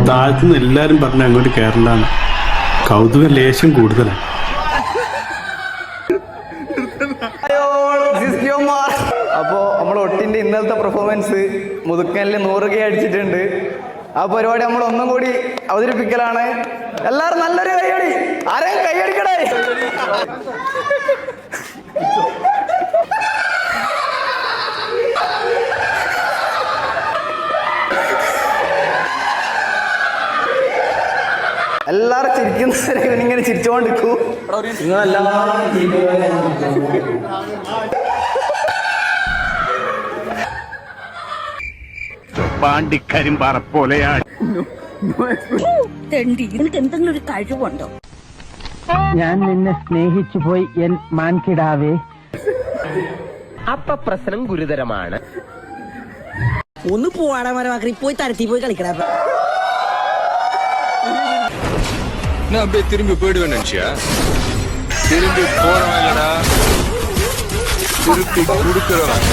താഴത്തുനിന്ന് എല്ലാരും പറഞ്ഞ അങ്ങോട്ട് കയറണ്ടാണ്. കൗതുക ലേശം കൂടുതലാണ്. അപ്പോ നമ്മൾ ഒട്ടിന്റെ ഇന്നലത്തെ പെർഫോമൻസ് മുതുക്കനിൽ 100K അടിച്ചിട്ടുണ്ട്. ആ പരിപാടി നമ്മൾ ഒന്നും കൂടി അവതരിപ്പിക്കലാണ്. എല്ലാരും നല്ലൊരു കൈയടി, ആരെയും കൈയടിക്കടേ. എല്ലാരും ചിരിക്കുന്നവരെ ഇവനിങ്ങനെ ചിരിച്ചോണ്ടിരിക്കൂ. നിങ്ങളെല്ലാം പാണ്ടിക്കരിമ്പാറ പോലെയാണ്. എന്തെങ്കിലും ഒരു കഴിവുണ്ടോ? ഞാൻ നിന്നെ സ്നേഹിച്ചു പോയി എൻ മാൻകിടാവേ. അപ്പൊ പ്രശ്നം ഗുരുതരമാണ്. ഒന്ന് പോവാടാ മരമാക്കി പോയി തരത്തി പോയി കളിക്കടാ. நான் அப்படியே திரும்பி போயிடுவேன் நினைச்சியா? திரும்பி போறவங்களடா, திருப்பி கொடுக்குறவன்.